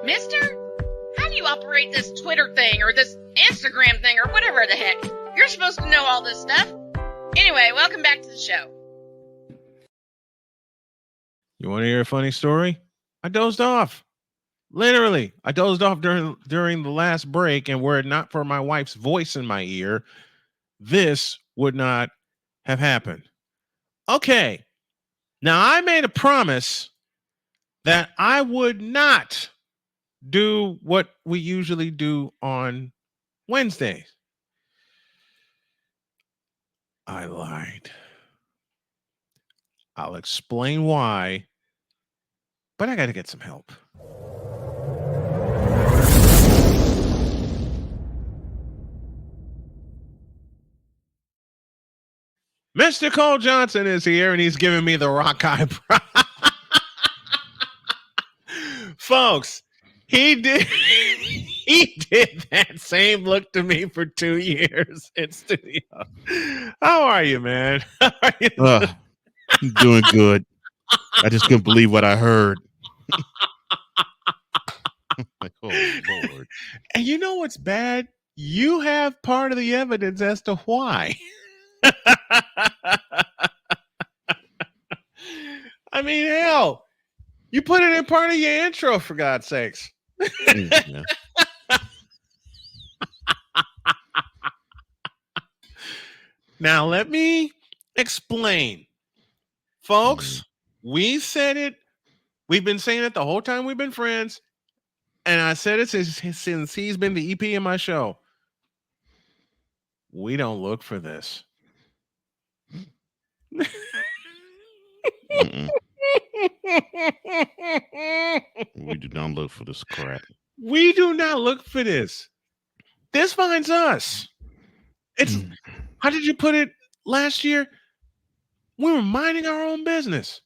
Mister, how do you operate this Twitter thing or this Instagram thing or whatever the heck? You're supposed to know all this stuff. Anyway, welcome back to the show. You want to hear a funny story? I dozed off. Literally, I dozed off during the last break, and were it not for my wife's voice in my ear, this would not have happened. Okay. Now, I made a promise that I would not do what we usually do on Wednesdays. I lied. I'll explain why, but I got to get some help. Mr. Cole Johnson is here, and he's giving me the rock eyebrow. Folks, he did that same look to me for 2 years in studio. How are you, man? How are you? I'm doing good. I just couldn't believe what I heard. Like, oh, Lord. And you know what's bad? You have part of the evidence as to why. I mean, hell, you put it in part of your intro, for God's sakes. Yeah. Now, let me explain. Folks, we said it. We've been saying it the whole time we've been friends. And I said it since he's been the EP in my show. We don't look for this. We do not look for this crap. We do not look for this. This finds us. It's how did you put it last year? We were minding our own business.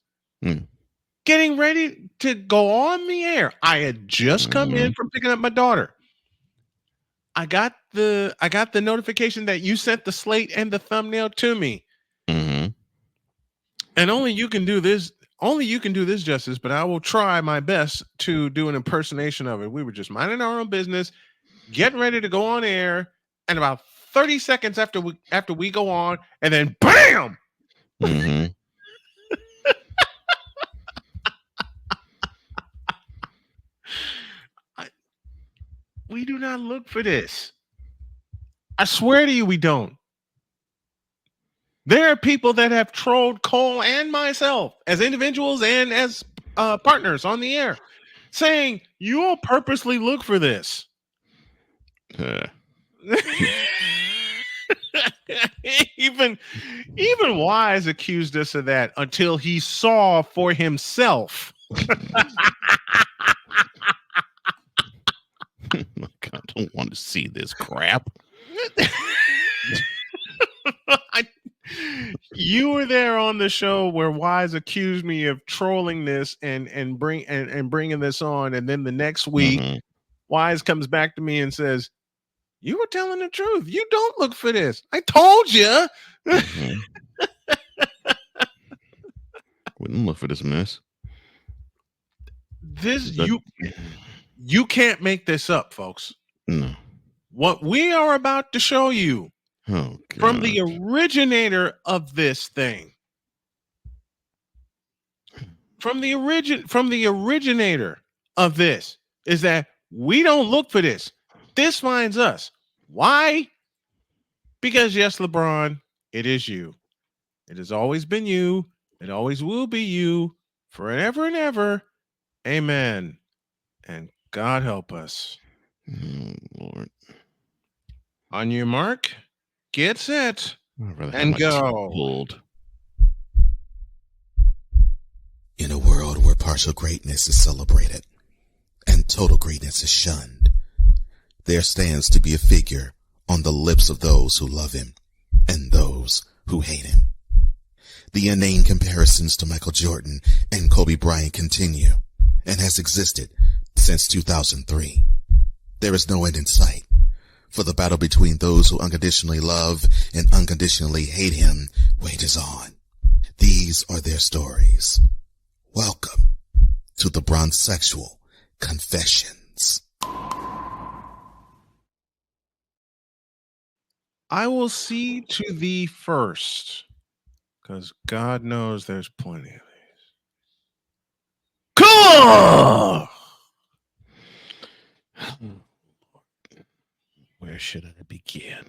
Getting ready to go on the air. I had just come in from picking up my daughter. I got the notification that you sent the slate and the thumbnail to me. And only you can do this justice, but I will try my best to do an impersonation of it. We were just minding our own business, getting ready to go on air, and about 30 seconds after we go on, and then bam! We do not look for this. I swear to you, we don't. There are people that have trolled Cole and myself as individuals and as partners on the air, saying you will purposely look for this. Even Wise accused us of that until he saw for himself. I don't want to see this crap. You were there on the show where Wise accused me of trolling this and bringing this on, and then the next week, Wise comes back to me and says, "You were telling the truth. You don't look for this. I told you." We don't look for this mess. You can't make this up, folks. No. What we are about to show you from the originator of this thing, from the originator of this, is that we don't look for this. This finds us. Why? Because yes, LeBron, it is you. It has always been you. It always will be you forever and ever. Amen. And God help us. Lord. On your mark, get set, and go. In a world where partial greatness is celebrated and total greatness is shunned, there stands to be a figure on the lips of those who love him and those who hate him. The inane comparisons to Michael Jordan and Kobe Bryant continue and has existed since 2003. There is no end in sight, for the battle between those who unconditionally love and unconditionally hate him wages on. These are their stories. Welcome to the Bronsexual Confessions. I will see to thee first, because God knows there's plenty of these. Cool. Where should I begin?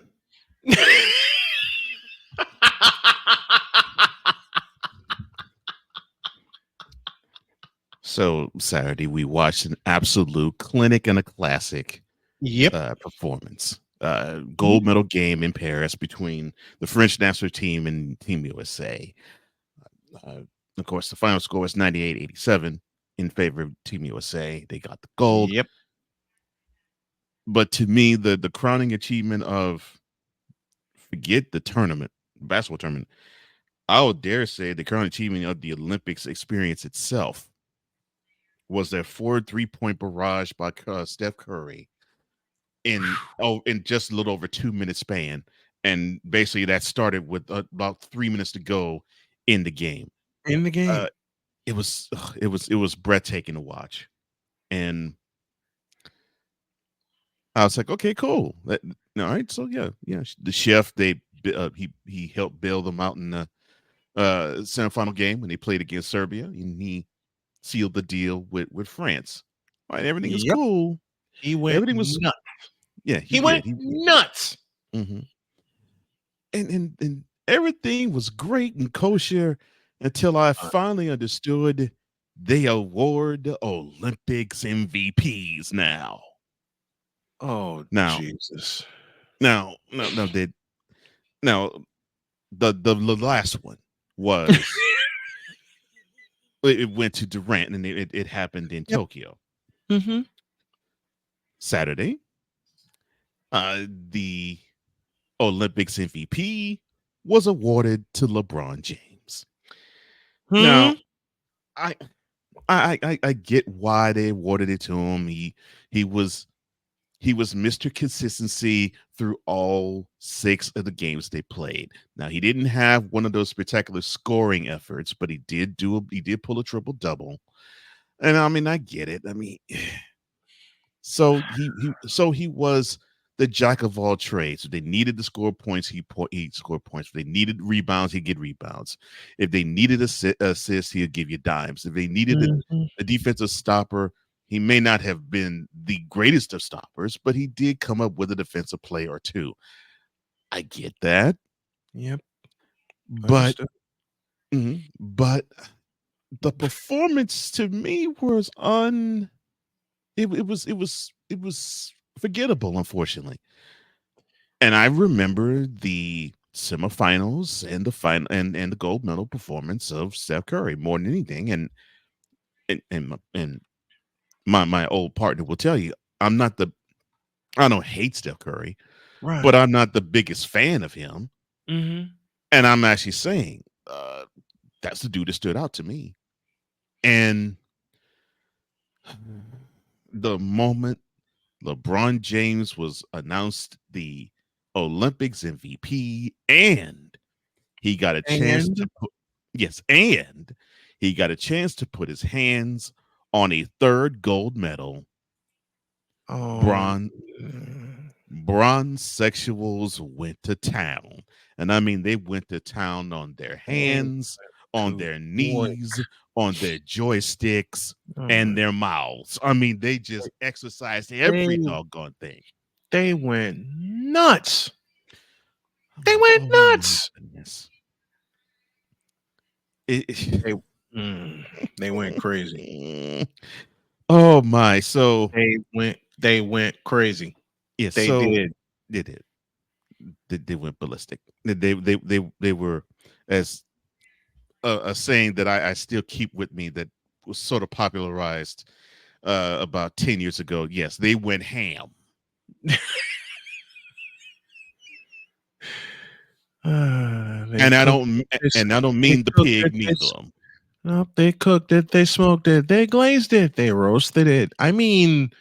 So Saturday we watched an absolute clinic and a classic Yep. performance. Gold medal game in Paris between the French national team and Team USA. Uh, of course, the final score was 98-87 in favor of Team USA. They got the gold. Yep. But to me, the crowning achievement of, forget the tournament, basketball tournament, I would dare say the crowning achievement of the Olympics experience itself was their 4 3-point barrage by Steph Curry in just a little over 2 minute span, and basically that started with about 3 minutes to go in the game. In the game. It was breathtaking to watch, and I was like, okay, cool. All right, so yeah. The chef, he helped bail them out in the semifinal game when they played against Serbia, and he sealed the deal with France. All right, everything is Yep. cool. He went Everything was nuts. Yeah, He went nuts. Mm-hmm. And everything was great and kosher until I finally understood they award Olympics MVPs now. Oh, Now, Jesus. now, the last one was it went to Durant, and it happened in Tokyo. Mm-hmm. Saturday. The Olympics MVP was awarded to LeBron James. Now, I get why they awarded it to him. He was Mr. Consistency through all 6 of the games they played. Now, he didn't have one of those spectacular scoring efforts, but he did pull a triple double. And I mean, I get it. I mean, so he was the jack of all trades. If they needed to score points, he scored points. If they needed rebounds, he'd get rebounds. If they needed assists, he'd give you dimes. If they needed a defensive stopper, he may not have been the greatest of stoppers, but he did come up with a defensive play or two. I get that. Yep. But but the performance to me was it was forgettable, unfortunately. And I remember the semifinals and the final and the gold medal performance of Steph Curry more than anything. And my old partner will tell you, I don't hate Steph Curry, Right. but I'm not the biggest fan of him. Mm-hmm. And I'm actually saying that's the dude that stood out to me. And the moment LeBron James was announced the Olympics MVP, and he got a chance to put he got a chance to put his hands on a 3rd gold medal. Bronsexuals went to town. And I mean, they went to town on their hands, on their knees, on their joysticks, and their mouths. I mean, they just exercised every doggone thing. They went nuts. They went nuts. They went crazy. Oh my! So they went crazy. Yes, they did. They did. They went ballistic. They were, as a saying that I still keep with me, that was sort of popularized about 10 years ago. Yes, they went ham. And I don't mean the pig neither. No, they cooked it, they smoked it, they glazed it, they roasted it. I mean,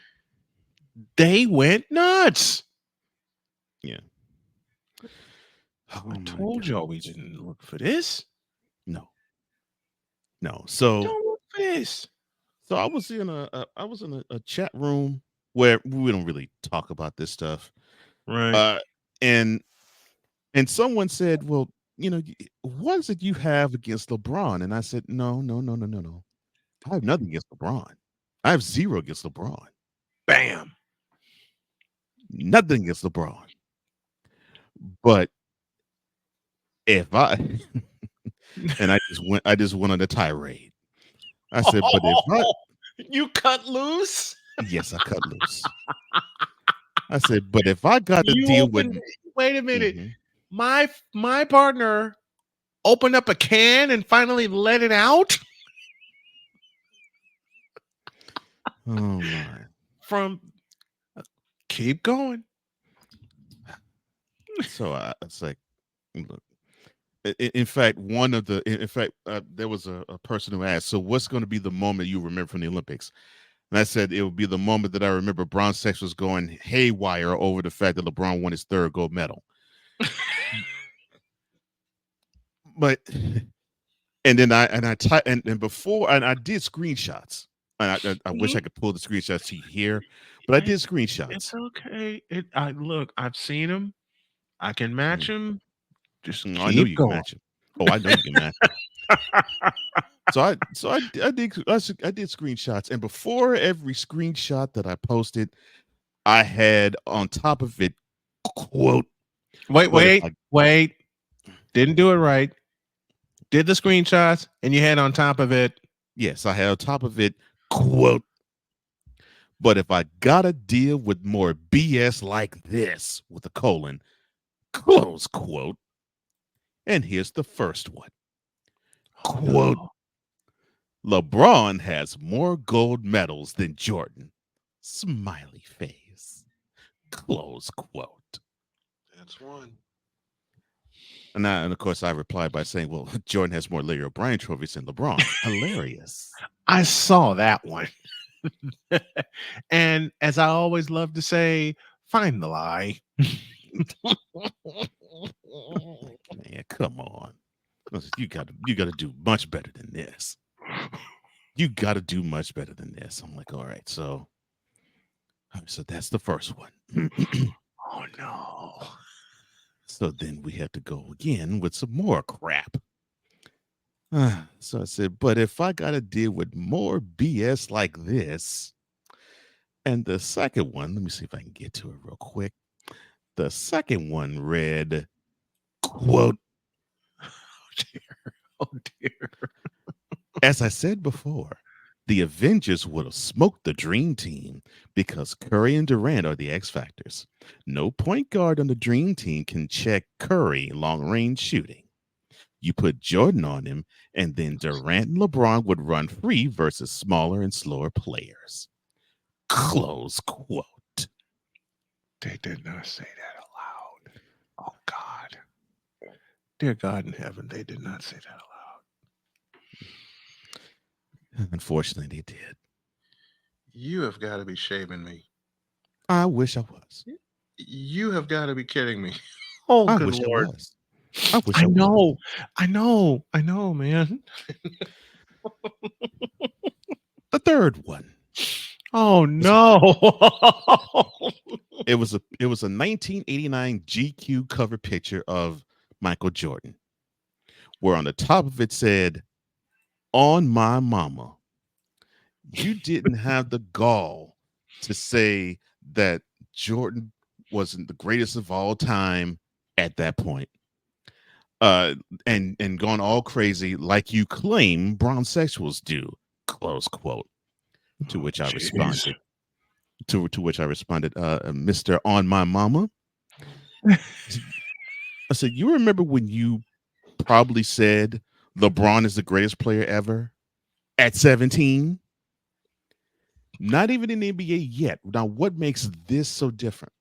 they went nuts. Yeah. I told y'all we didn't look for this. No. So don't look for this. So I was in a chat room where we don't really talk about this stuff, right? And And someone said, "Well, what is it you have against LeBron?" And I said, "No, no, no, no, no, no. I have nothing against LeBron. I have zero against LeBron. Bam. Nothing against LeBron. But if I and I just went on a tirade. I said, but if I You cut loose. yes, I cut loose. I said, but if I got to You deal with opened. Wait a minute. Mhm. My partner opened up a can and finally let it out Oh my. from. Keep going. So it's like, look. In fact, there was a person who asked, "So what's going to be the moment you remember from the Olympics?" And I said it would be the moment that I remember Bronsexual was going haywire over the fact that LeBron won his third gold medal. But and then I did screenshots. And I wish I could pull the screenshots to you here, but I did screenshots. It's okay. Look, I've seen him. I can match him. Just I know keep you can going. match him. Oh, I know you can match him. I did screenshots, and before every screenshot that I posted, I had on top of it quote. Wait. Didn't do it right. Did the screenshots, and you had on top of it. Yes, I had on top of it quote. But if I gotta deal with more BS like this with a colon, close quote. And here's the first one. Quote. No. LeBron has more gold medals than Jordan. Smiley face. Close quote. That's one. And of course, I replied by saying, well, Jordan has more Larry O'Brien trophies than LeBron. Hilarious. I saw that one. And as I always love to say, find the lie. Man, come on. You gotta do much better than this. You gotta do much better than this. I'm like, all right, so that's the first one. Oh no. So then we have to go again with some more crap. So I said, but if I got to deal with more BS like this, and the second one, let me see if I can get to it real quick. The second one read, quote, Oh dear. Oh dear. as I said before, the Avengers would have smoked the Dream Team because Curry and Durant are the X Factors. No point guard on the Dream Team can check Curry long range shooting. You put Jordan on him, and then Durant and LeBron would run free versus smaller and slower players. Close quote. They did not say that aloud. Oh God. Dear God in heaven, they did not say that aloud. Unfortunately, they did. You have got to be shaming me. I wish I was. You have got to be kidding me. Oh, I good wish Lord. I was. I wish I I was. I know, man. The third one. Oh no. It was a 1989 GQ cover picture of Michael Jordan, where on the top of it said, "On my mama." You didn't have the gall to say that Jordan wasn't the greatest of all time at that point. And gone all crazy like you claim bronsexuals do. Close quote. To which I responded. To which I responded, Mr. On My Mama. I said, you remember when you probably said LeBron is the greatest player ever at 17? Not even in the NBA yet. Now, what makes this so different?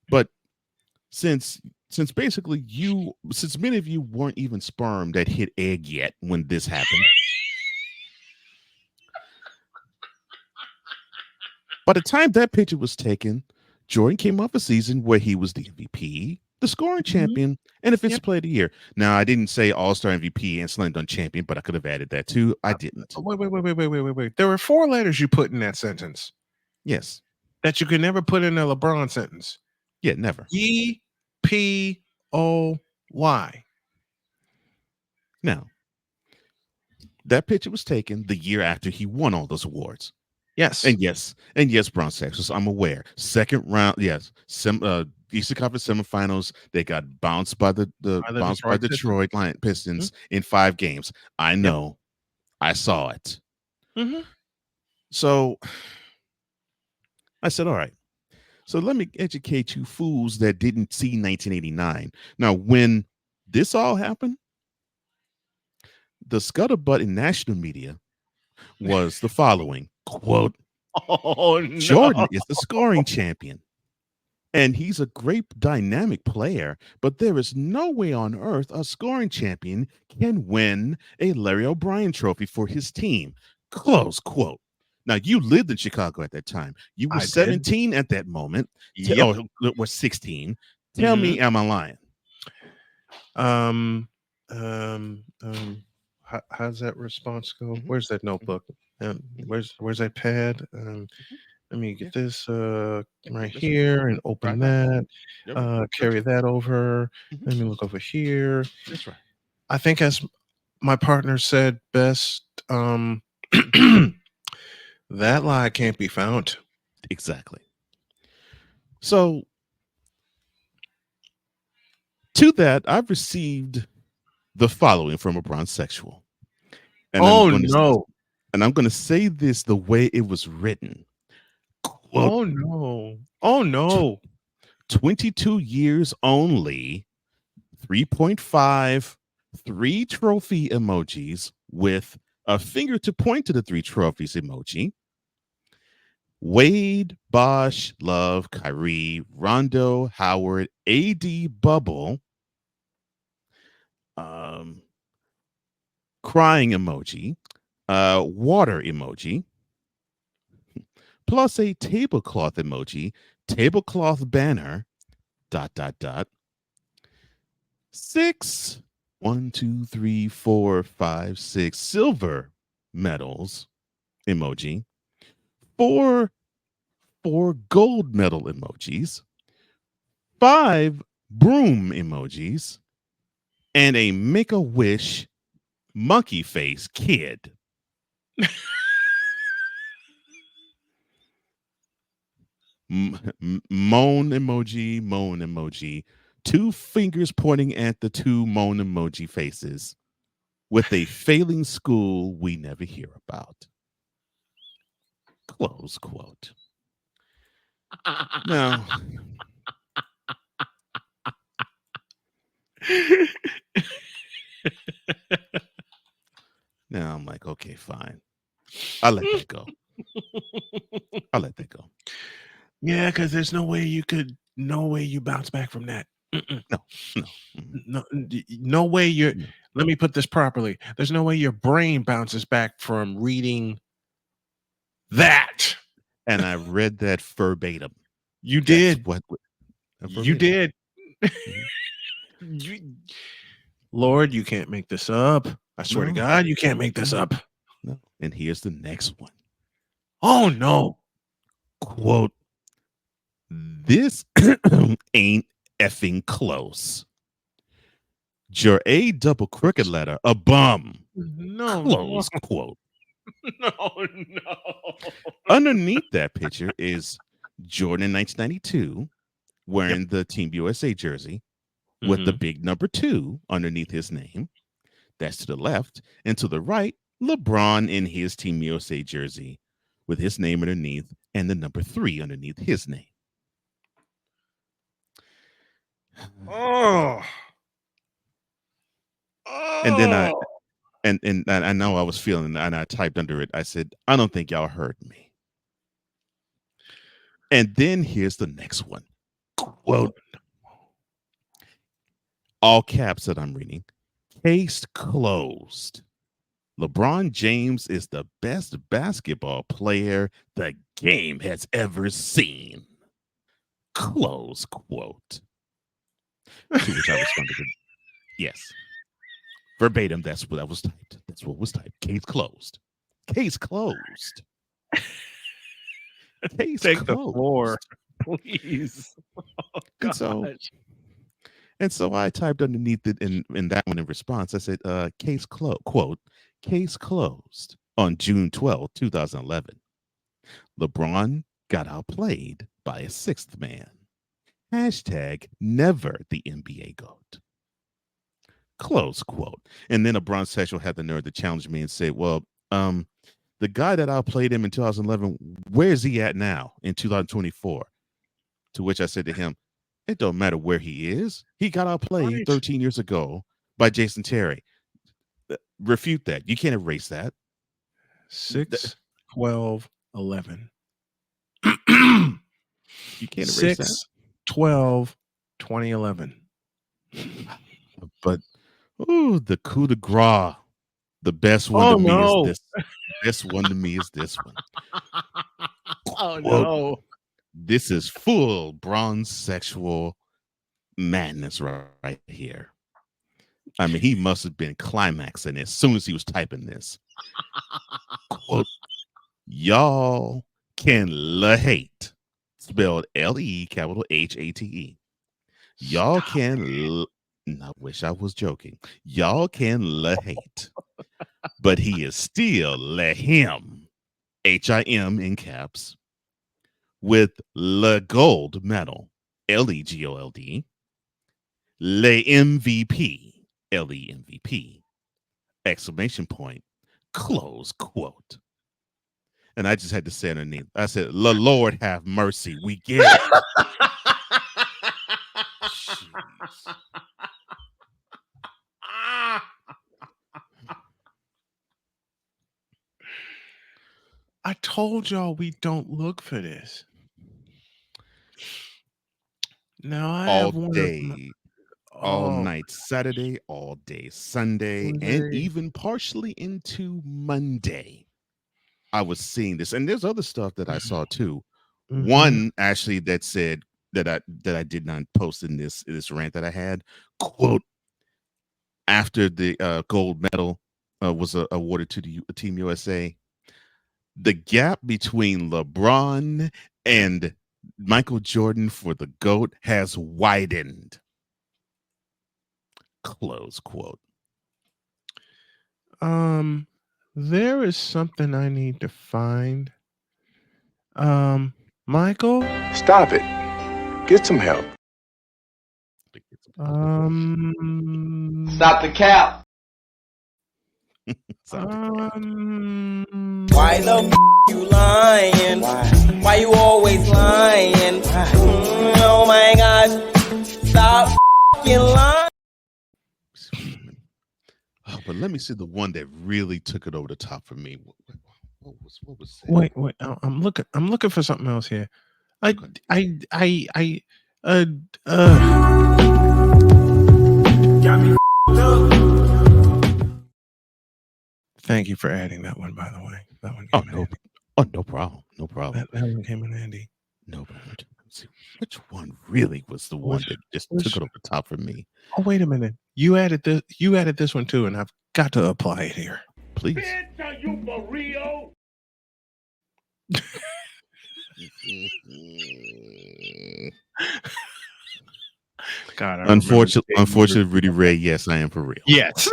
But since basically since many of you weren't even sperm that hit egg yet when this happened, by the time that picture was taken, Jordan came off a season where he was the MVP, the scoring champion, and defensive player of the year. Now, I didn't say All-Star MVP and Slam Dunk champion, but I could have added that too. I didn't. Wait. There were 4 letters you put in that sentence. Yes. That you could never put in a LeBron sentence. Yeah, never. EPO. oh, why? Now, that picture was taken the year after he won all those awards. Yes. And yes, Bronsexual, I'm aware. Second round, yes. Eastern Conference semifinals, they got bounced by the By the bounced by Detroit Pistons. Detroit Lion Pistons in 5 games. I know. I saw it. Mm-hmm. So I said, all right. So let me educate you fools that didn't see 1989. Now, when this all happened, the scuttlebutt in national media was the following quote, Oh no. Jordan is the scoring champion. And he's a great dynamic player, but there is no way on earth a scoring champion can win a Larry O'Brien trophy for his team. Close quote. Now, you lived in Chicago at that time. You were I did. 17 at that moment. Yep. Was 16. Tell me, am I lying? How's that response go? Where's that notebook? Where's that pad? Let me get this right here and open that. Carry that over. Let me look over here. That's right. I think, as my partner said best, that lie can't be found. Exactly. So to that, I've received the following from a Bronsexual. And Oh I'm no. I'm going to say this the way it was written. Quote, Oh no. Oh no. 22 years only, 3.5, 3 trophy emojis with a finger to point to the 3 trophies emoji. Wade, Bosch, Love, Kyrie, Rondo, Howard, AD, Bubble, crying emoji, water emoji, plus a tablecloth emoji, tablecloth banner, ... 6, 1, 2, 3, 4, 5, 6 silver medals emoji, 4 gold medal emojis, 5 broom emojis, and a Make-A-Wish monkey face kid. Moan emoji, 2 fingers pointing at the 2 moan emoji faces with a failing school we never hear about. Close quote. Now, I'm like, okay, fine. I'll let that go. Yeah, because there's no way you bounce back from that. No way let me put this properly. There's no way your brain bounces back from reading that. And I read that verbatim. You did. You Verbatim. did. Lord, you can't make this up. I swear to God, you can't make this up. No. And here's the next one. Oh no. Quote, this ain't effing close. Your A double crooked letter, a bum. No. Close quote. No. Underneath that picture is Jordan in 1992 wearing the Team USA jersey with the big number 2 underneath his name. That's to the left. And to the right, LeBron in his Team USA jersey with his name underneath and the number 3 underneath his name. Oh. And then I know I was feeling, and I typed under it. I said, I don't think y'all heard me. And then here's the next one. Quote, all caps that I'm reading. Case closed. LeBron James is the best basketball player the game has ever seen. Close quote. To which I responded, yes. Verbatim, that's what was typed. Case closed. Case closed. Case Take closed. the floor, please. Oh, and so, And so I typed underneath it in that one in response. I said, case closed, quote, case closed on June 12, 2011. LeBron got outplayed by a sixth man. Hashtag never the NBA GOAT. Close quote. And then a Bronsexual had the nerve to challenge me and say, well, the guy that outplayed him in 2011, where's he at now in 2024? To which I said to him, it don't matter where he is. He got outplayed Right. 13 years ago by Jason Terry. Refute that. You can't erase that. 6, 12, 11. You can't erase 6, that. 12, 2011. But the coup de grace, the best one to me is this. Best one to me is this one. Oh Quote, no. this is full Bronsexual madness right here. I mean, he must have been climaxing as soon as he was typing this. Quote, y'all can hate, spelled L-E capital H-A-T-E. Y'all can, I wish I was joking. Y'all can hate, but he is still him, H-I-M in caps, with gold medal, L-E-G-O-L-D, MVP, L-E-MVP, exclamation point, close quote. And I just had to say underneath, I said, Lord have mercy, we get it. I told y'all we don't look for this. Now I all have one day, all night Saturday, all day Sunday, and even partially into Monday. I was seeing this, and there's other stuff that I saw too. Mm-hmm. One actually that said that I did not post in this rant that I had. Quote: after the gold medal was awarded to the Team USA, the gap between LeBron and Michael Jordan for the GOAT has widened. Close quote. There is something I need to find. Michael? Stop it. Get some help. Stop the cap. Why the you lying? Why you always lying? Oh my gosh. Stop lying. Oh, but let me see the one that really took it over the top for me. What was that? Wait. I'm looking for something else here. Thank you for adding that one, by the way. That one came in handy. No problem. No problem. That one came in handy. No problem. Which one really was the one that just took it over the top for me? Oh, wait a minute. You added this one too, and I've got to apply it here. Please. Bitch, are you for real? God, unfortunately, Rudy Ray, yes, I am for real. Yes.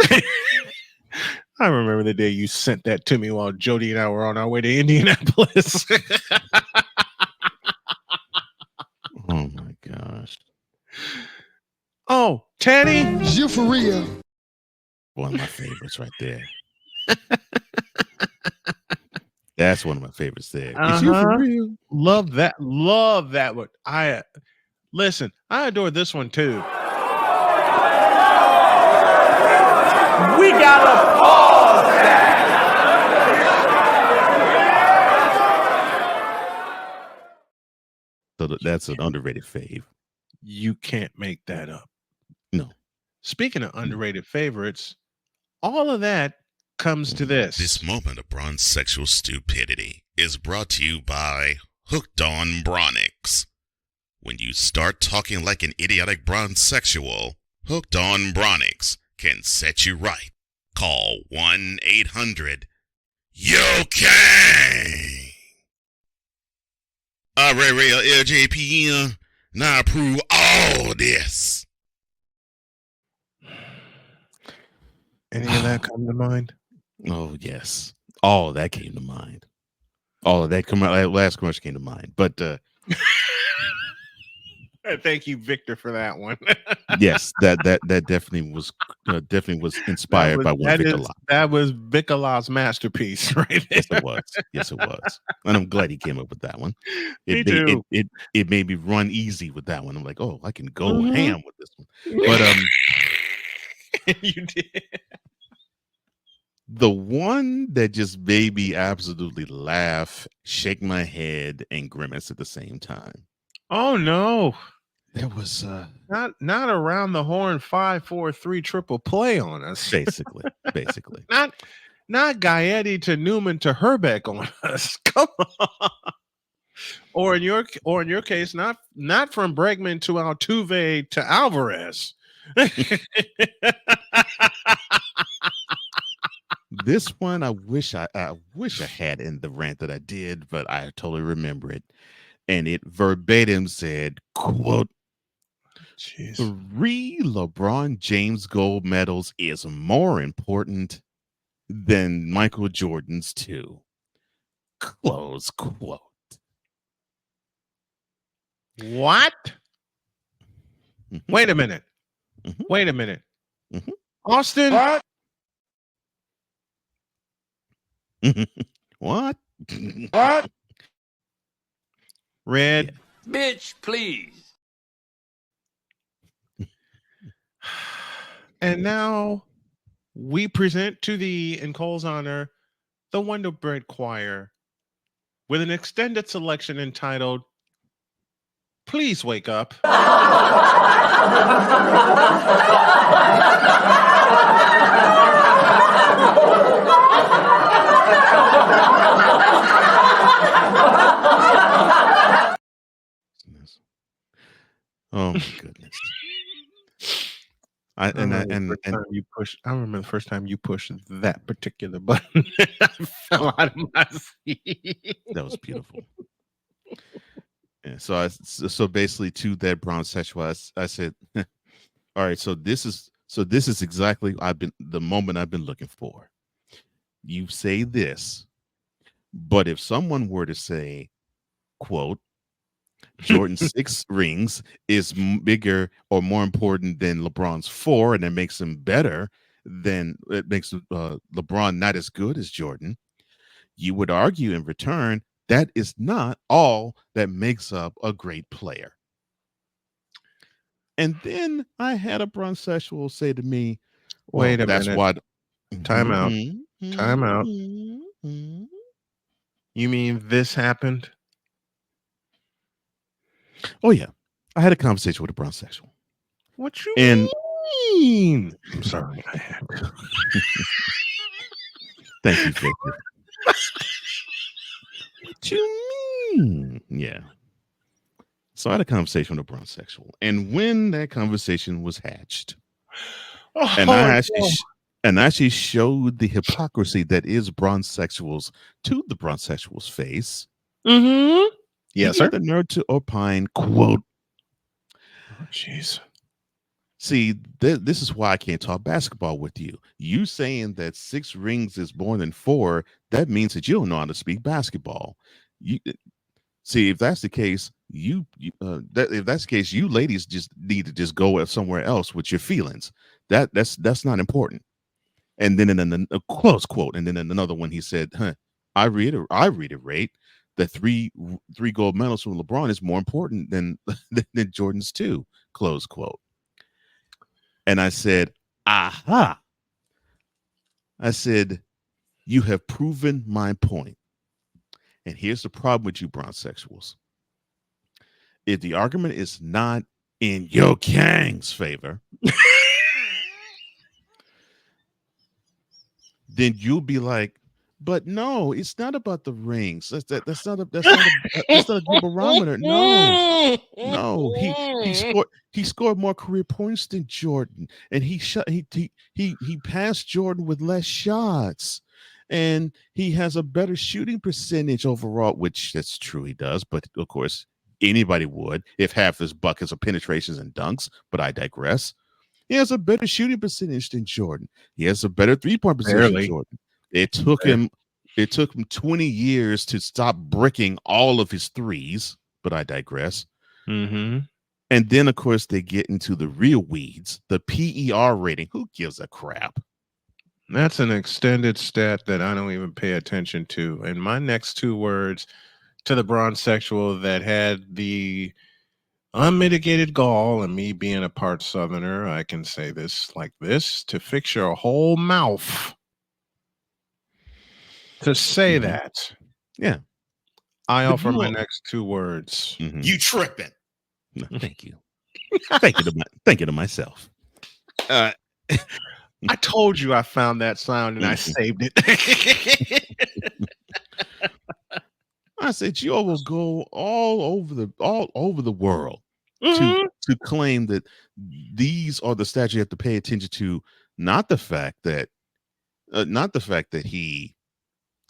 I remember the day you sent that to me while Jody and I were on our way to Indianapolis. Oh my gosh. Oh, Teddy. You for real? One of my favorites right there. That's one of my favorites there. Is you for real? Love that one. I adore this one too. We gotta pause that. So that's an underrated fave. You can't make that up. No. Speaking of underrated favorites, all of that comes to this. This moment of Bronsexual stupidity is brought to you by Hooked on Bronix. When you start talking like an idiotic Bronsexual, Hooked on Bronix can set you right. Call 1-800-YO-KANG. LJPM, now approve all this. Any of that come to mind? Oh yes, all of that came to mind. All of that last commercial came to mind. But Thank you, Victor, for that one. yes, that definitely was inspired by one Victor Locke. That was Victor Locke's masterpiece, right there. Yes, it was. Yes, it was. And I'm glad he came up with that one. Me too. It made me run easy with that one. I'm like, oh, I can go Mhm. ham with this one. But You did. the one that just made me absolutely laugh, shake my head, and grimace at the same time. Oh no. There was Not around the horn 5-4-3 triple play on us. basically. Not Gaetti to Newman to Herbeck on us. Come on. Or in your case, not from Bregman to Altuve to Alvarez. This one I wish I had in the rant that I did, but I totally remember it. And it verbatim said, quote, Jeez. 3 LeBron James gold medals is more important than Michael Jordan's 2. Close quote. What? Mhm. Wait a minute. Mhm. Wait a minute. Mhm. Austin. What? What? What? Red. Bitch, please. And now we present to thee, in Cole's honor, the Wonder Bread Choir with an extended selection entitled Please Wake Up. Oh my goodness. I remember the first time you pushed that particular button. I fell out of my seat. that was beautiful. Yeah, so basically to that Bronsexual, I said, all right, so this is exactly the moment I've been looking for. You say this, but if someone were to say, quote, Jordan's 6 rings is bigger or more important than LeBron's 4, and it makes him better, then it makes LeBron not as good as Jordan, you would argue in return that is not all that makes up a great player. And then I had a Bronsexual say to me, well, Wait a that's minute. what. Time out. Mhm, Time out. mhm. You mean this happened? Oh yeah, I had a conversation with a Bronsexual. What you And mean? I'm sorry. I had to. thank you, Victor. What you mean? Yeah. So I had a conversation with a Bronsexual, and when that conversation was hatched, and I actually showed the hypocrisy that is Bronsexuals to the Bronsexual's face. Mm-hmm. Yes, he sir. had the nerve to opine, quote, Oh, jeez. see, this is why I can't talk basketball with you. You saying that 6 rings is more than 4, that means that you don't know how to speak basketball. You see, if that's the case, you ladies just need to just go somewhere else with your feelings. That's not important. And then in a close quote, and then in another one, he said, I reiterate that three gold medals from LeBron is more important than Jordan's 2, close quote. And I said, aha. I said, you have proven my point. And here's the problem with you Bronsexuals. If the argument is not in Yo Kang's favor, then you'll be like, but no, it's not about the rings. That's not a good barometer. No, he scored more career points than Jordan, and he passed Jordan with less shots, and he has a better shooting percentage overall, which that's true he does. But of course, anybody would if half his buckets are penetrations and dunks. But I digress. He has a better shooting percentage than Jordan. He has a better 3-point percentage than Barely. Jordan. It took him 20 years to stop bricking all of his threes, but I digress. Mm-hmm. And then, of course, they get into the real weeds, the PER rating. Who gives a crap? That's an extended stat that I don't even pay attention to. And my next 2 words to the Bronsexual that had the unmitigated gall, and me being a part Southerner, I can say this like this: to fix your whole mouth. To say Mhm. that, Yeah. I But offer you my all- next 2 words. Mhm. You tripping. No, thank you. Thank you to myself. I told you I found that sound and I saved it. I said you all will go all over the world Mhm. to claim that these are the stats you have to pay attention to, not the fact that he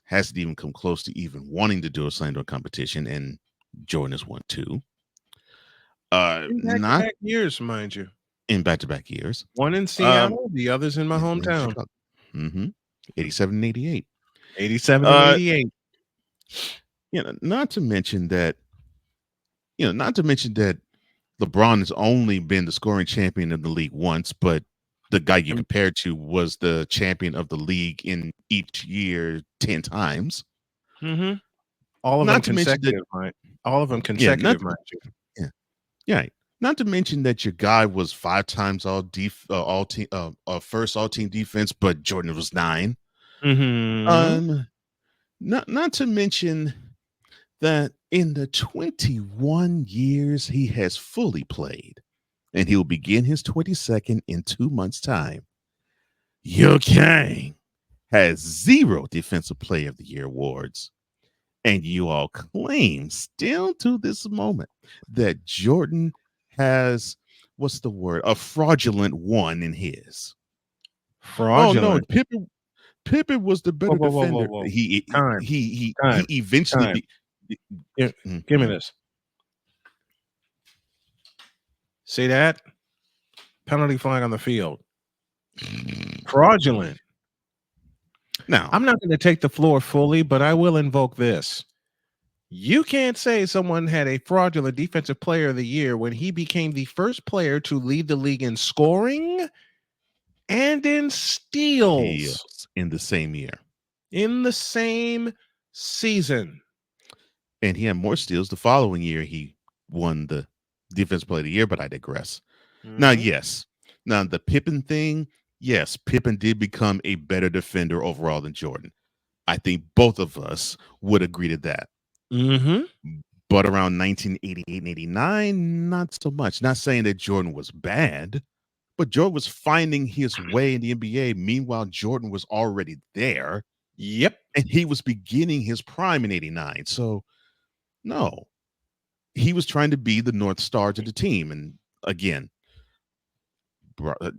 hasn't even come close to even wanting to do a slam dunk competition, and Jordan has won 2. In Not back-to-back years, mind you. in back-to-back years. One in Seattle, the others in my And then hometown. Chicago. 87 and 88. 87 and Uh, 88. Not to mention that LeBron has only been the scoring champion of the league once, but the guy you compared to was the champion of the league in each year 10 times. Mm-hmm. All of Not them to mention that, consecutive, mind. All of them yeah, consecutive, mind you. yeah. Not to mention that your guy was 5 times first all team defense, but Jordan was 9. Mm-hmm. Not to mention that in the 21 years he has fully played, and he'll begin his 22nd in 2 months' time, your king has 0 Defensive Player of the Year awards. And you all claim still to this moment that Jordan has, what's the word, a fraudulent 1 in his. Fraudulent. Oh no, Pippen was the better defender. Whoa. He Time. eventually. Give me this. See that? Penalty flag on the field. Fraudulent. Now, I'm not going to take the floor fully, but I will invoke this. You can't say someone had a fraudulent defensive player of the year when he became the first player to lead the league in scoring and in steals in the same year. in the same season. And he had more steals the following year. He won the Defensive Player of the Year, but I digress. Now, yes. Now, the Pippen thing, yes, Pippen did become a better defender overall than Jordan. I think both of us would agree to that. Mm-hmm. But around 1988 and 89, not so much. Not saying that Jordan was bad, but Jordan was finding his way in the NBA. Meanwhile, Jordan was already there. Yep. And he was beginning his prime in 89. So, no, he was trying to be the North Star to the team. And again,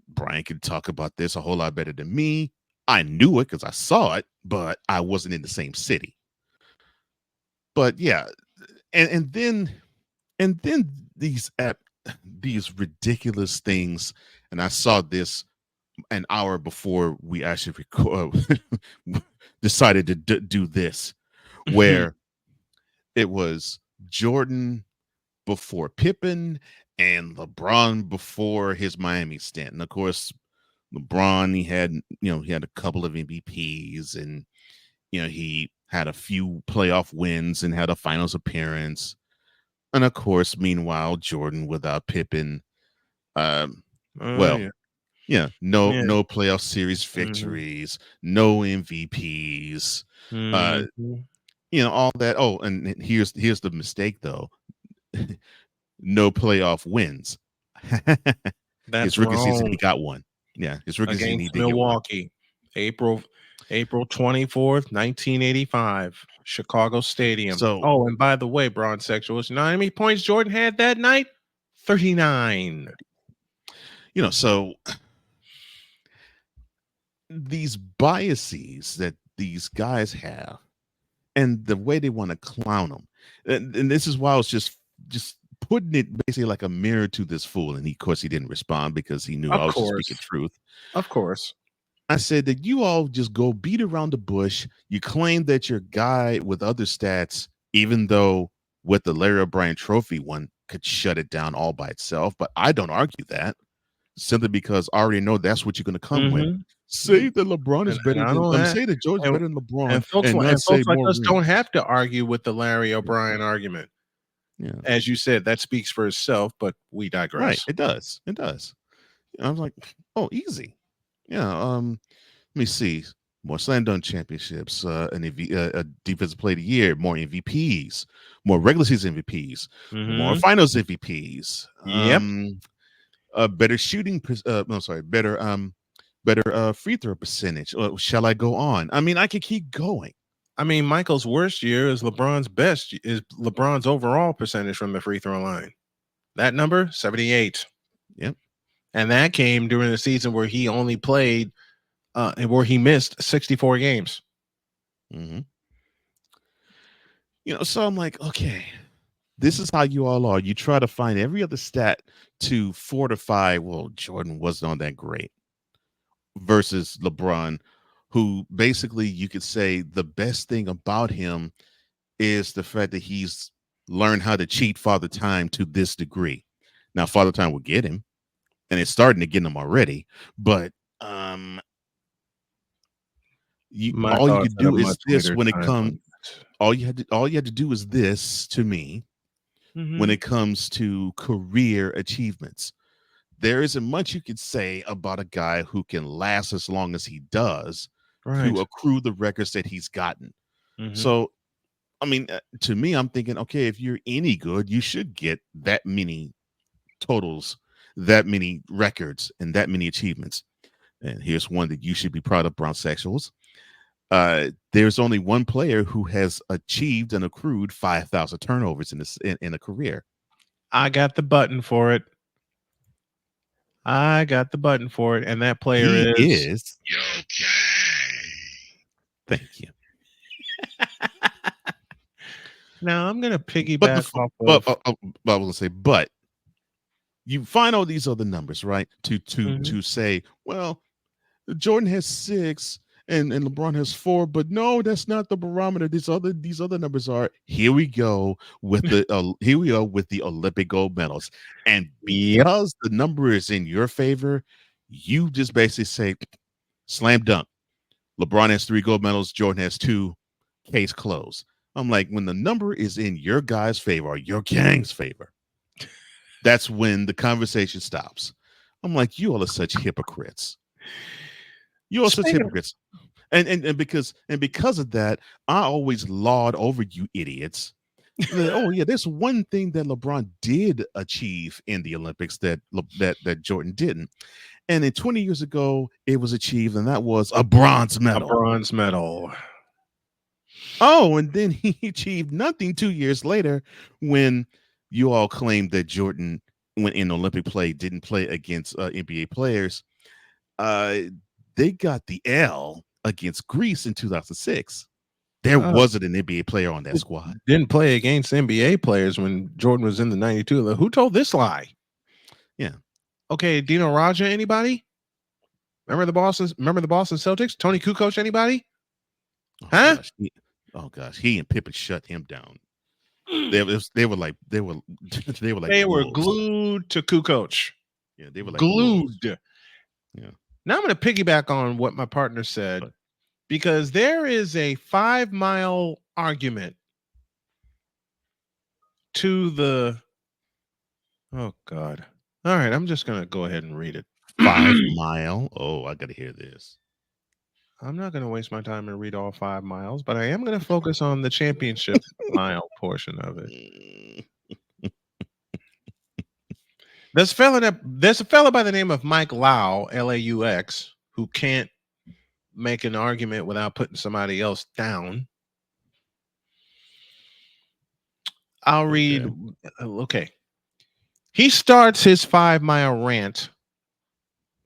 Brian can talk about this a whole lot better than me. I knew it because I saw it, but I wasn't in the same city. But yeah, and then these ridiculous things, and I saw this an hour before we actually decided to do this, where it was Jordan before Pippen and LeBron before his Miami stint. And of course, LeBron, he had a couple of MVPs, and he had a few playoff wins and had a finals appearance. And of course, meanwhile, Jordan without Pippen, no playoff series victories, no MVPs, all that. Oh, and here's the mistake though. No playoff wins. That's his rookie season, wrong. he got one. Yeah, his rookie season, he Against did get one. Milwaukee, April 24th, 1985, Chicago Stadium. So, and by the way, Bronsexual, you know how many points Jordan had that night? 39. So these biases that these guys have, and the way they want to clown them, and this is why I was just putting it basically like a mirror to this fool. And of course, he didn't respond because he knew I was just speaking truth. Of course. I said that you all just go beat around the bush. You claim that your guy with other stats, even though with the Larry O'Brien trophy one could shut it down all by itself. But I don't argue that simply because I already know that's what you're going to come with. Say that LeBron is better than say that Jordan's better than LeBron, and folks like us rings. don't have to argue with the Larry O'Brien argument. Yeah, as you said, that speaks for itself. But we digress. Right, it does. It does. I was like, oh, easy. Yeah. Let me see. More slam dunk championships, a defensive player of the year, more MVPs, more regular season MVPs, more finals MVPs. Yep. Better shooting. Better free throw percentage. Shall I go on? I mean, I could keep going. I mean, Michael's worst year is LeBron's best. Is LeBron's overall percentage from the free throw line? That number 78. Yep. And that came during the season where he only played, and where he missed 64 games. So I'm like, okay, this is how you all are. You try to find every other stat to fortify, well, Jordan wasn't all that great versus LeBron, who basically you could say the best thing about him is the fact that he's learned how to cheat Father Time to this degree. Now, Father Time will get him, and it's starting to get him already, but all you could do is this when it comes. All you had to do is this to me when it comes to career achievements. There isn't much you could say about a guy who can last as long as he does to accrue the records that he's gotten. So, I mean, to me, I'm thinking, okay, if you're any good, you should get that many totals, that many records, and that many achievements. And here's one that you should be proud of, Bronsexuals. There's only one player who has achieved and accrued 5,000 turnovers in a career. I got the button for it. And that player is Thank you. Now I'm gonna piggyback off of. I was gonna say, but you find all these other numbers, right? To say, well, Jordan has 6 and LeBron has 4, but no, that's not the barometer. These other numbers are. Here we go with the Olympic gold medals, and because the number is in your favor, you just basically say, slam dunk. LeBron has 3 gold medals. Jordan has 2. Case closed. I'm like, when the number is in your guy's favor or your gang's favor, that's when the conversation stops. I'm like, you all are such hypocrites. You are such hypocrites. And because of that, I always laud over you idiots. Oh yeah, there's one thing that LeBron did achieve in the Olympics that Jordan didn't. And then 20 years ago, it was achieved, and that was a bronze medal. Oh, and then he achieved nothing 2 years later when you all claimed that Jordan, when in Olympic play, didn't play against NBA players. They got the L against Greece in 2006. There wasn't an NBA player on that squad. Didn't play against NBA players when Jordan was in the 92. Who told this lie? Yeah. Okay, Dino Raja, anybody? Remember the Boston Celtics? Tony Kukoc, anybody? Huh? Gosh, he and Pippen shut him down. They were glued to Kukoc. Yeah, they were like glued. Yeah. Now I'm going to piggyback on what my partner said, because there is a 5-mile argument to the. Oh God! All right, I'm just going to go ahead and read it. 5 mile. Oh, I got to hear this. I'm not going to waste my time and read all 5 miles, but I am going to focus on the championship mile portion of it. There's a fella by the name of Mike Lau, Laux, who can't make an argument without putting somebody else down. I'll read. Okay. He starts his 5-mile rant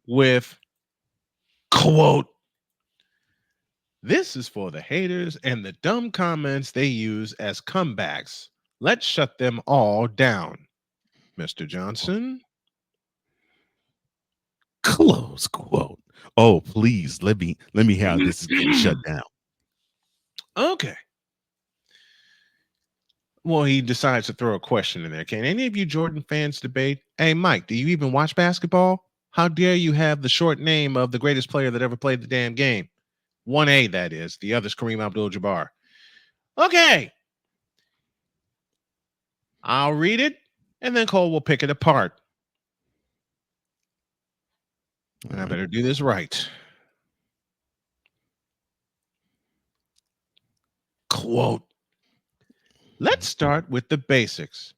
with, quote, "This is for the haters and the dumb comments they use as comebacks. Let's shut them all down." Mr. Johnson. Close quote. Oh, please let me have this is getting shut down. Okay. Well, he decides to throw a question in there. Can any of you Jordan fans debate? Hey, Mike, do you even watch basketball? How dare you have the short name of the greatest player that ever played the damn game? 1A, that is. The other's Kareem Abdul-Jabbar. Okay. I'll read it, and then Cole will pick it apart. And I better do this right. Quote. Let's start with the basics.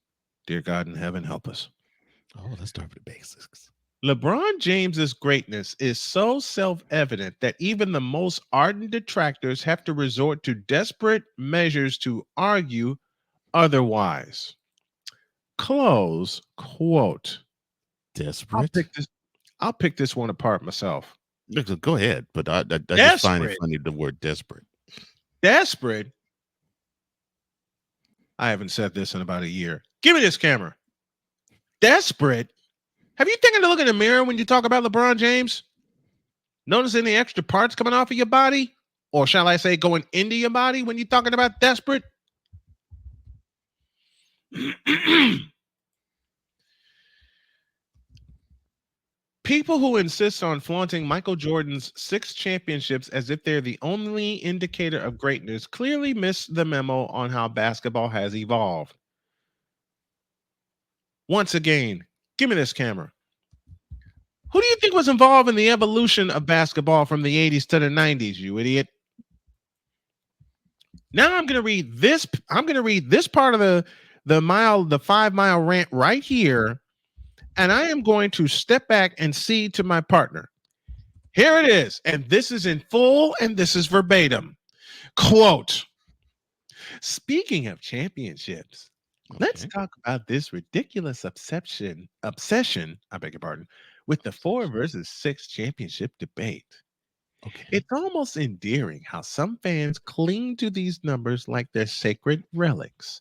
Dear God in heaven, help us. Oh, let's start with the basics. LeBron James's greatness is so self-evident that even the most ardent detractors have to resort to desperate measures to argue otherwise. Close quote. Desperate. I'll pick this one apart myself. Go ahead, but I just find it funny the word desperate. Desperate. I haven't said this in about a year. Give me this camera. Desperate. Have you taken a look in the mirror when you talk about LeBron James? Notice any extra parts coming off of your body? Or shall I say going into your body when you're talking about desperate? People who insist on flaunting Michael Jordan's 6 championships as if they're the only indicator of greatness clearly miss the memo on how basketball has evolved. Once again, give me this camera. Who do you think was involved in the evolution of basketball from the 80s to the 90s, you idiot? Now I'm going to read this. I'm going to read this part of the 5-mile rant right here. And I am going to step back and cede to my partner. Here it is. And this is in full and this is verbatim. Quote, speaking of championships, let's talk about this ridiculous obsession, I beg your pardon, with the 4 versus 6 championship debate. Okay. It's almost endearing how some fans cling to these numbers like they're sacred relics.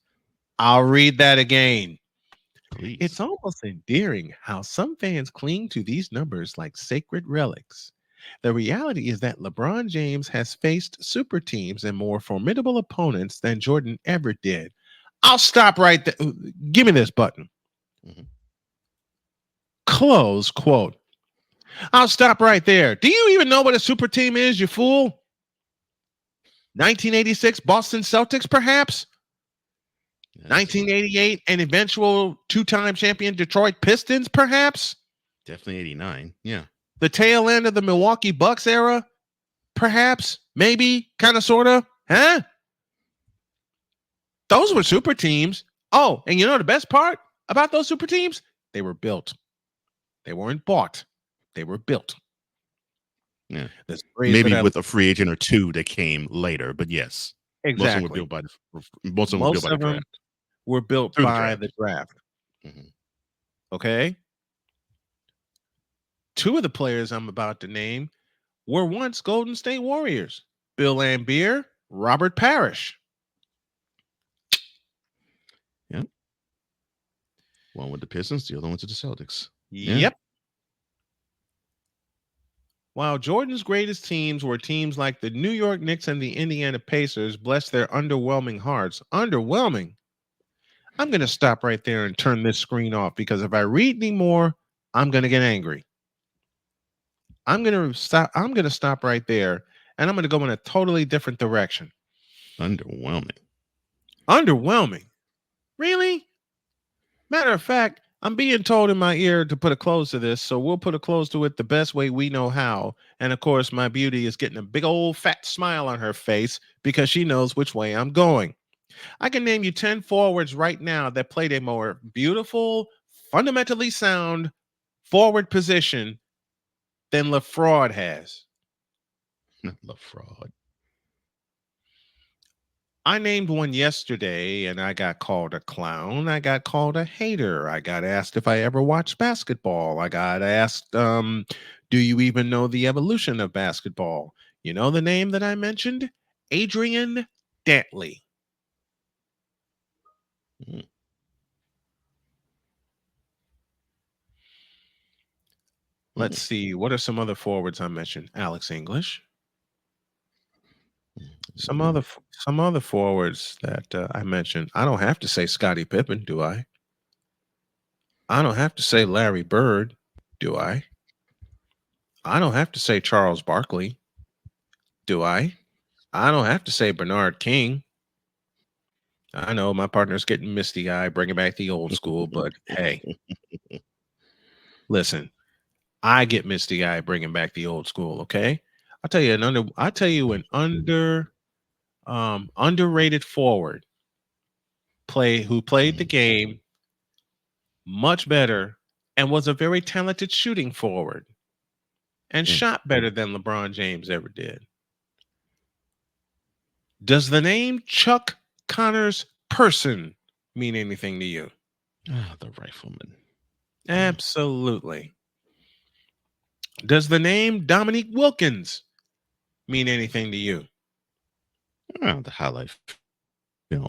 I'll read that again. Please. It's almost endearing how some fans cling to these numbers like sacred relics. The reality is that LeBron James has faced super teams and more formidable opponents than Jordan ever did. I'll stop right there. Give me this button. Close quote. I'll stop right there. Do you even know what a super team is, you fool? 1986 Boston Celtics, perhaps? 1988 and eventual 2-time champion Detroit Pistons, perhaps? Definitely 89. Yeah. The tail end of the Milwaukee Bucks era, perhaps? Maybe? Kind of, sort of? Huh? Those were super teams. Oh, and you know the best part about those super teams? They were built. They weren't bought. They were built. Yeah. Maybe with a free agent or two that came later, but yes. Exactly. Most of them were built by the draft. Okay. 2 of the players I'm about to name were once Golden State Warriors. Bill Laimbeer, Robert Parrish. Yeah. One with the Pistons, the other one to the Celtics. Yep. While Jordan's greatest teams were teams like the New York Knicks and the Indiana Pacers, bless their underwhelming hearts. Underwhelming? I'm going to stop right there and turn this screen off because if I read any more, I'm going to get angry. I'm going to stop right there and I'm going to go in a totally different direction. Underwhelming. Really? Matter of fact, I'm being told in my ear to put a close to this, so we'll put a close to it the best way we know how. And of course, my beauty is getting a big old fat smile on her face because she knows which way I'm going. I can name you 10 forwards right now that played a more beautiful, fundamentally sound forward position than LaFraud has. LaFraud. I named one yesterday and I got called a clown. I got called a hater. I got asked if I ever watched basketball. I got asked, do you even know the evolution of basketball? You know the name that I mentioned? Adrian Dantley. Let's see. What are some other forwards I mentioned? Alex English. Some other forwards that I mentioned. I don't have to say Scottie Pippen, do I? I don't have to say Larry Bird, do I? I don't have to say Charles Barkley, do I? I don't have to say Bernard King. I know my partner's getting misty eye, bringing back the old school, but hey, listen, I get misty eye bringing back the old school. Okay, I'll tell you an underrated forward who played the game much better and was a very talented shooting forward and shot better than LeBron James ever did. Does the name Chuck Connors Person mean anything to you? The Rifleman. Absolutely. Does the name Dominique Wilkins mean anything to you? The highlight film.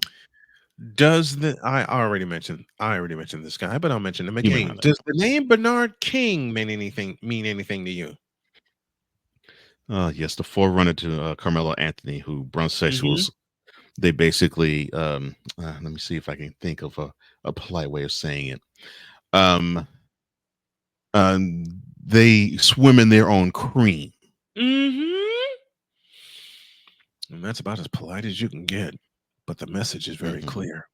I already mentioned this guy, but I'll mention him You may again. highlight Does the films. name Bernard King mean anything to you? Yes, the forerunner to Carmelo Anthony, who Bronsexuals. They basically, let me see if I can think of a polite way of saying it. They swim in their own cream. Mm-hmm. And that's about as polite as you can get. But the message is very clear.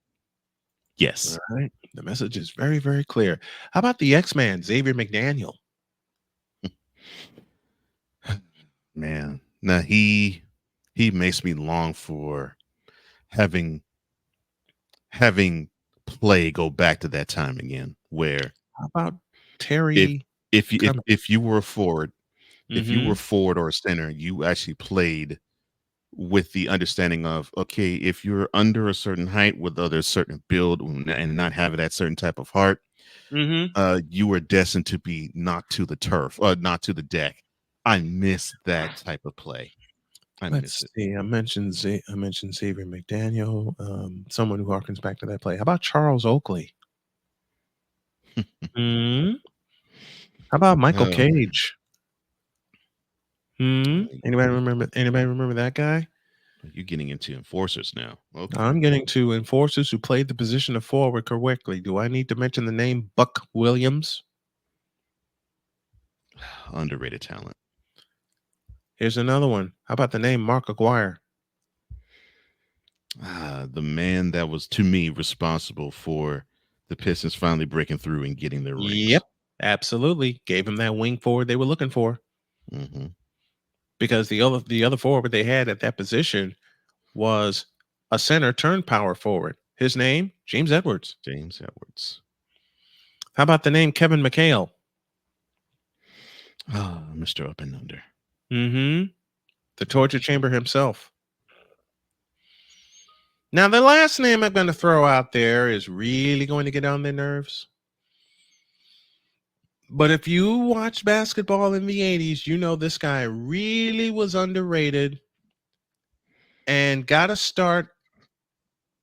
Yes. All right. The message is very, very clear. How about the X-Man, Xavier McDaniel? Man. Now he makes me long for having play go back to that time again, where How about Terry? if you were a forward, if you Mm-hmm. were a forward or a center, you actually played with the understanding of, okay, if you're under a certain height with other certain build and not having that certain type of heart, you were destined to be knocked to the turf, not to the deck. I miss that type of play. Let's see. I mentioned Xavier McDaniel, someone who harkens back to that play. How about Charles Oakley? How about Michael Cage? Anybody remember that guy? You're getting into enforcers now. Okay. I'm getting to enforcers who played the position of forward correctly. Do I need to mention the name Buck Williams? Underrated talent. Here's another one. How about the name Mark Aguirre? The man that was, to me, responsible for the Pistons finally breaking through and getting their rings. Yep, absolutely. Gave him that wing forward they were looking for. Because the other forward they had at that position was a center turned power forward. His name, James Edwards. James Edwards. How about the name Kevin McHale? Mr. Up and Under. The torture chamber himself. Now, the last name I'm going to throw out there is really going to get on their nerves. But if you watch basketball in the 80s, you know this guy really was underrated and got a start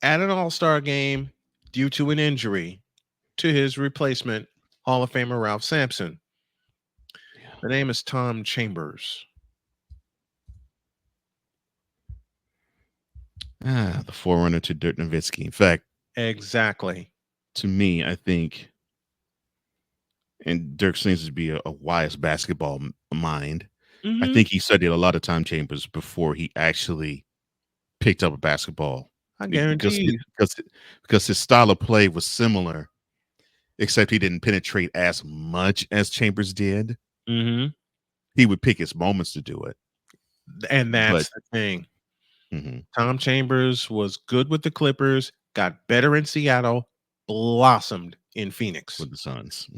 at an all-star game due to an injury to his replacement, Hall of Famer Ralph Sampson. The name is Tom Chambers. The forerunner to Dirk Nowitzki. In fact, exactly. To me, I think, and Dirk seems to be a wise basketball mind. I think he studied a lot of time chambers before he actually picked up a basketball. I guarantee because his style of play was similar, except he didn't penetrate as much as Chambers did. He would pick his moments to do it, and that's the thing. Tom Chambers was good with the Clippers, got better in Seattle, blossomed in Phoenix with the Suns.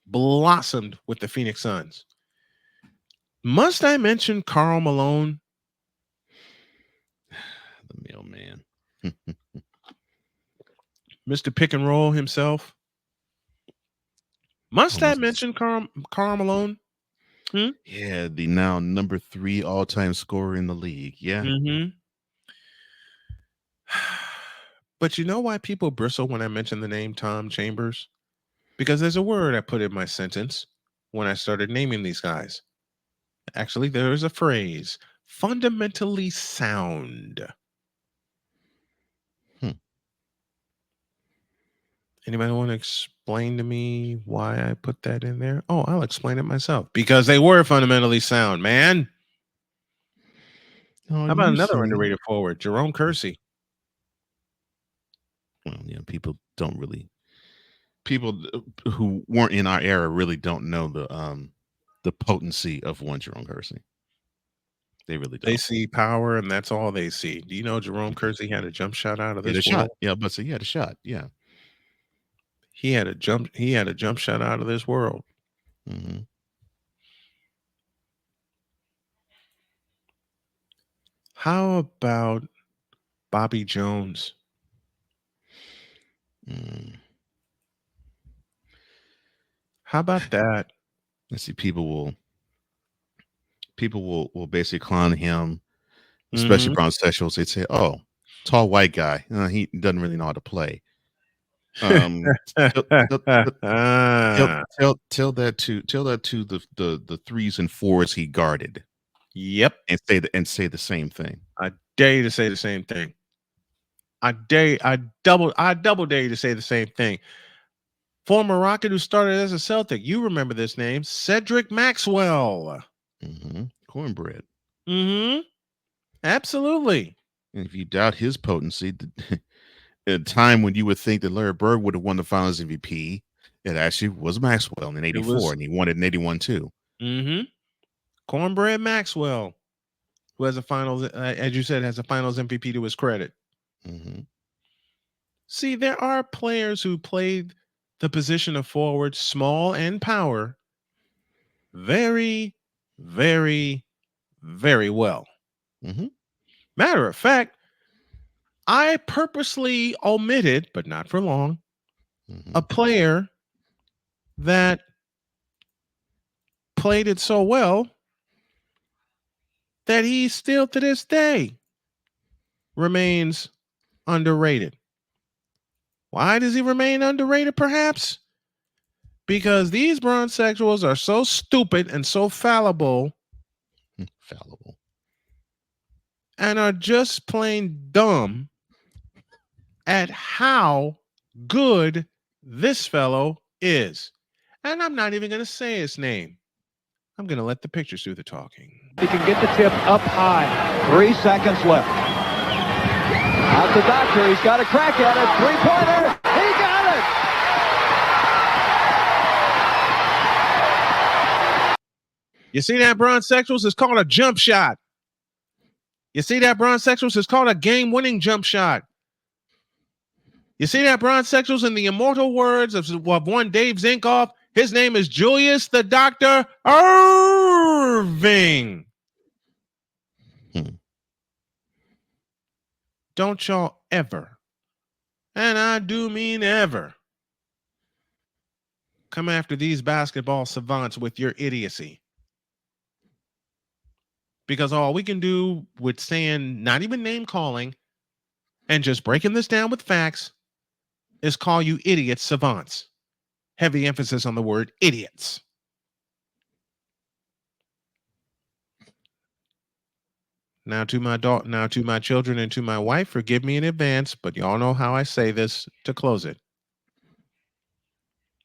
Blossomed with the Phoenix Suns. Must I mention Karl Malone? The mailman. Mr. Pick and Roll himself. Must I mention Karl Malone? Yeah, the now number 3 all-time scorer in the league. Yeah. But you know why people bristle when I mention the name Tom Chambers? Because there's a word I put in my sentence. when I started naming these guys. Actually, there is a phrase, fundamentally sound. Anybody want to explain to me why I put that in there? Oh, I'll explain it myself. Because they were fundamentally sound, man. How about another underrated forward, Jerome Kersey? Well, people who weren't in our era really don't know the potency of one Jerome Kersey. They really don't. They see power, and that's all they see. Do you know Jerome Kersey had a jump shot out of this world? Shot. Yeah, but he had a shot. Yeah. He had a jump shot out of this world. Mm-hmm. How about Bobby Jones? How about that? Let's see. People will basically clown him, especially Bronsexuals. They'd say, "Oh, tall white guy. He doesn't really know how to play." Tell that to the threes and fours he guarded. Yep, and say the same thing. I dare you to say the same thing. I double dare you to say the same thing. Former Rocket who started as a Celtic. You remember this name, Cedric Maxwell. Cornbread. Absolutely. And if you doubt his potency, at a time when you would think that Larry Bird would have won the Finals MVP, it actually was Maxwell in '84, and he won it in '81 too. Cornbread Maxwell, who has a Finals, as you said, has a Finals MVP to his credit. See, there are players who played the position of forward, small and power, very, very, very well. Matter of fact, I purposely omitted, but not for long, a player that played it so well that he still to this day remains underrated. Why does he remain underrated, perhaps? Because these Bronsexuals are so stupid and so fallible. And are just plain dumb at how good this fellow is. And I'm not even going to say his name. I'm going to let the pictures do the talking. He can get the tip up high. 3 seconds left. Out the doctor. He's got a crack at it. Three-pointer. He got it. You see that, Bronsexuals? It's called a jump shot. You see that, Bronsexuals? It's called a game-winning jump shot. You see that, Bronsexuals? In the immortal words of one Dave Zinkoff, his name is Julius the Dr. Irving. Don't y'all ever, and I do mean ever, come after these basketball savants with your idiocy. Because all we can do with saying, not even name calling, and just breaking this down with facts, is call you idiots savants. Heavy emphasis on the word idiots. Now to my children and to my wife, forgive me in advance, but y'all know how I say this to close it.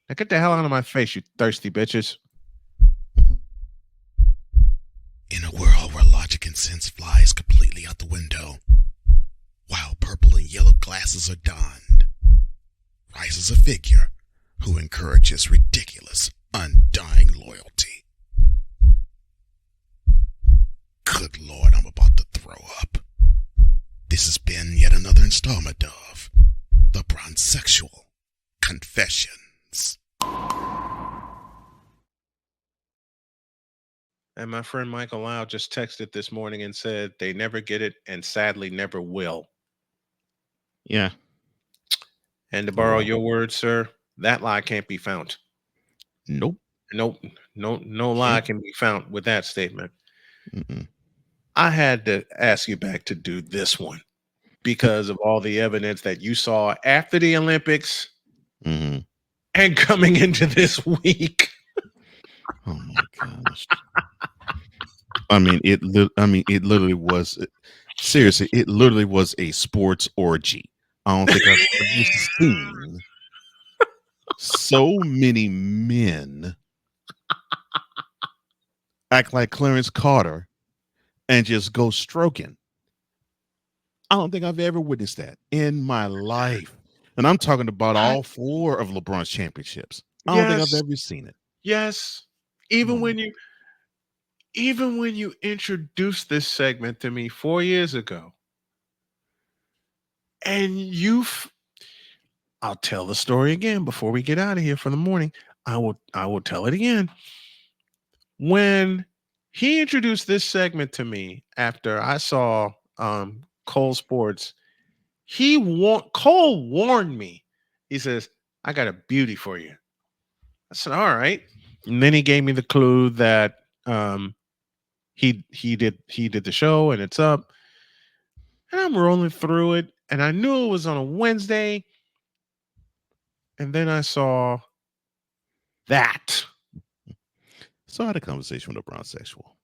Now get the hell out of my face, you thirsty bitches. In a world where logic and sense flies completely out the window, while purple and yellow glasses are donned, rises a figure who encourages ridiculous, undying loyalty. Good Lord, I'm about to throw up. This has been yet another installment of The Bronsexual Confessions. And my friend Michael Lau just texted this morning and said they never get it and sadly never will. Yeah. And to borrow your words, sir, that lie can't be found. Nope. No lie can be found with that statement. I had to ask you back to do this one because of all the evidence that you saw after the Olympics and coming into this week. Oh my gosh. I mean, it literally was. Seriously, it literally was a sports orgy. I don't think I've ever seen so many men act like Clarence Carter and just go stroking. I don't think I've ever witnessed that in my life. And I'm talking about all 4 of LeBron's championships. I don't think I've Yes, ever seen it. yes. Oh, Even when you introduced this segment to me 4 years ago, and I'll tell the story again before we get out of here for the morning. I will tell it again. When he introduced this segment to me after I saw Cole Sports, Cole warned me. He says, "I got a beauty for you." I said, "All right." And then he gave me the clue that he did the show and it's up. And I'm rolling through it, and I knew it was on a Wednesday. And then I saw that. so I had a conversation with a Bronsexual.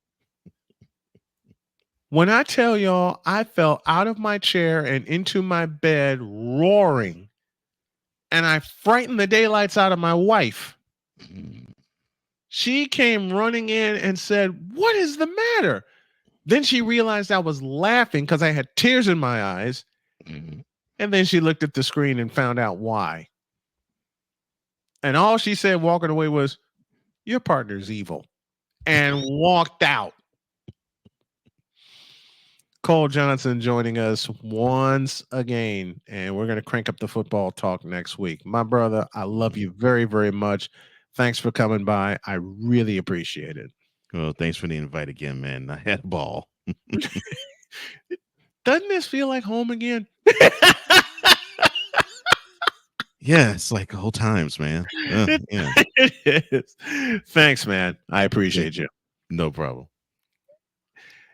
When I tell y'all, I fell out of my chair and into my bed roaring, and I frightened the daylights out of my wife. She came running in and said, "What is the matter?" Then she realized I was laughing because I had tears in my eyes. And then she looked at the screen and found out why. And all she said walking away was, "Your partner's evil," and walked out. Cole Johnson joining us once again, and we're going to crank up the football talk next week. My brother, I love you very, very much. Thanks for coming by. I really appreciate it. Well, thanks for the invite again, man. I had a ball. Doesn't this feel like home again? Yeah, it's like old times, man. Yeah. It is. Thanks, man. I appreciate you. No problem.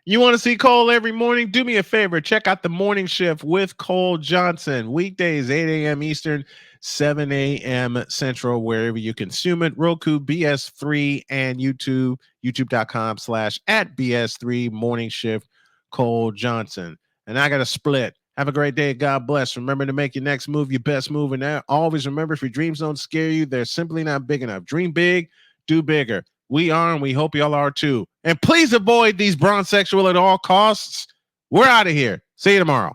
You want to see Cole every morning? Do me a favor. Check out the morning shift with Cole Johnson. Weekdays, 8 a.m. Eastern, 7 a.m. Central, wherever you consume it. Roku, BS3, and YouTube, youtube.com/@BS3 morning shift, Cole Johnson. And I got a split. Have a great day. God bless. Remember to make your next move your best move. And always remember, if your dreams don't scare you, they're simply not big enough. Dream big, do bigger. We are, and we hope y'all are too. And please avoid these Bronsexual at all costs. We're out of here. See you tomorrow.